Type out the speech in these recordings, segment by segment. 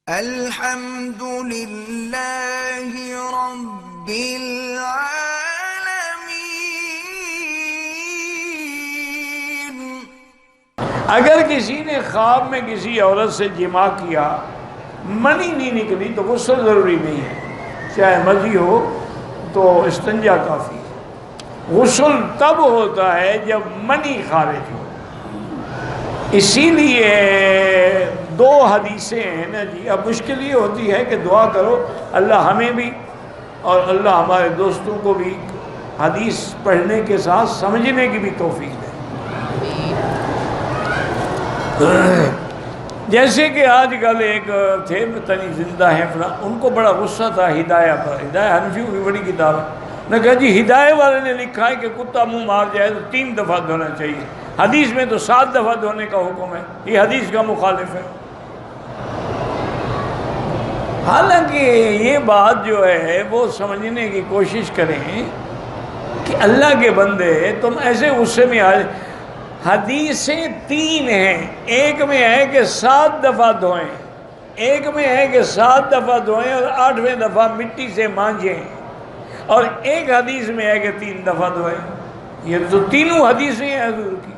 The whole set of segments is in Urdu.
الحمد للہ رب العالمین۔ اگر کسی نے خواب میں کسی عورت سے جماع کیا، منی نہیں نکلی تو غسل ضروری نہیں ہے، چاہے مزی ہو تو استنجا کافی ہے۔ غسل تب ہوتا ہے جب منی خارج ہو۔ اسی لیے دو حدیثیں ہیں نا جی۔ اب مشکل یہ ہوتی ہے کہ دعا کرو اللہ ہمیں بھی اور اللہ ہمارے دوستوں کو بھی حدیث پڑھنے کے ساتھ سمجھنے کی بھی توفیق دے۔ جیسے کہ آج کل ایک تھے تنی زندہ ہیں فلاں، ان کو بڑا غصہ تھا ہدایہ پر۔ ہدایہ حنفیوں کی بڑی کتاب ہے۔ میں کہا جی ہدایہ والے نے لکھا ہے کہ کتا منہ مار جائے تو 3 دفعہ دھونا چاہیے، حدیث میں تو 7 دفعہ دھونے کا حکم ہے، یہ حدیث کا مخالف ہے۔ حالانکہ یہ بات جو ہے وہ سمجھنے کی کوشش کریں کہ اللہ کے بندے تم ایسے غصے میں آ جائے۔ حدیثیں 3 ہیں، ایک میں ہے کہ 7 دفعہ دھوئیں، ایک میں ہے کہ 7 دفعہ دھوئیں اور 8ویں دفعہ مٹی سے مانجیں، اور ایک حدیث میں ہے کہ 3 دفعہ دھوئیں۔ یہ تو تینوں حدیثیں ہیں حضور کی۔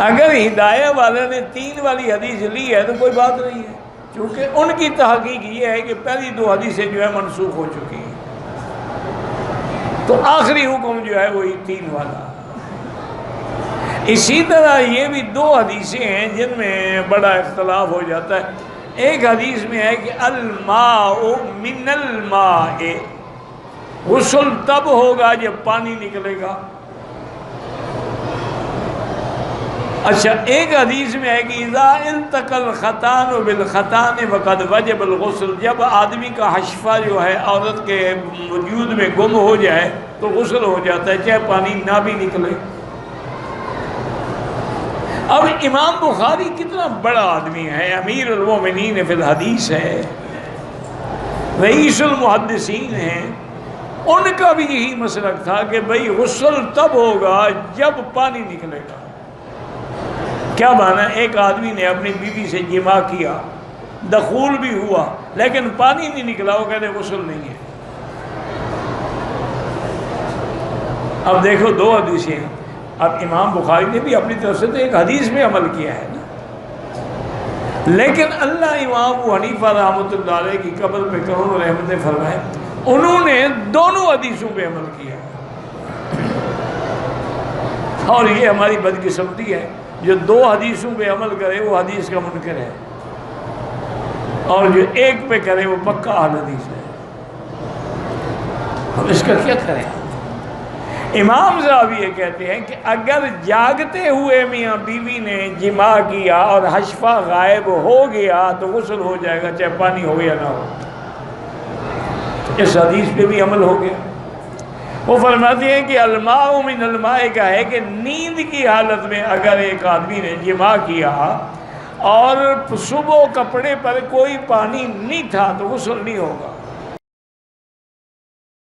اگر ہدایہ والے نے 3 والی حدیث لی ہے تو کوئی بات نہیں ہے، کیونکہ ان کی تحقیق یہ ہے کہ پہلی 2 حدیثیں جو ہے منسوخ ہو چکی ہیں، تو آخری حکم جو ہے وہی 3 والا۔ اسی طرح یہ بھی 2 حدیثیں ہیں جن میں بڑا اختلاف ہو جاتا ہے۔ ایک حدیث میں ہے کہ الماء من الماء، غسل تب ہوگا جب پانی نکلے گا۔ اچھا، ایک حدیث میں ہے کہ اذا التقى الختان بالختان فقد وجب الغسل، جب آدمی کا حشفہ جو ہے عورت کے وجود میں گم ہو جائے تو غسل ہو جاتا ہے، چاہے پانی نہ بھی نکلے۔ اب امام بخاری کتنا بڑا آدمی ہے، امیر المومنین فی الحدیث ہے، رئیس المحدثین ہیں، ان کا بھی یہی مسلک تھا کہ بھئی غسل تب ہوگا جب پانی نکلے گا۔ کیا معنی؟ ایک آدمی نے اپنی بیوی سے جماع کیا، دخول بھی ہوا لیکن پانی نہیں نکلا، وہ کہتے غسل نہیں ہے۔ اب دیکھو 2 حدیثیں ہیں۔ اب امام بخاری نے بھی اپنی طرف سے تو ایک حدیث میں عمل کیا ہے نا، لیکن اللہ امام ابو حنیفہ رحمۃ اللہ علیہ کی قبر پہ کروڑوں رحمتیں فرمائے، انہوں نے دونوں حدیثوں پہ عمل کیا، اور یہ ہماری بدقسمتی ہے جو 2 حدیثوں پہ عمل کرے وہ حدیث کا منکر ہے، اور جو ایک پہ کرے وہ پکا اہل حدیث ہے۔ ہم اس کا کیا کریں؟ امام صاحب یہ کہتے ہیں کہ اگر جاگتے ہوئے میاں بیوی نے جماع کیا اور حشفہ غائب ہو گیا تو غسل ہو جائے گا، چاہے پانی ہو یا نہ ہو۔ اس حدیث پہ بھی عمل ہو گیا۔ وہ فرماتے ہیں کہ الماء من الماء کا ہے کہ نیند کی حالت میں اگر ایک آدمی نے جماع کیا اور صبح کپڑے پر کوئی پانی نہیں تھا تو غسل نہیں ہوگا۔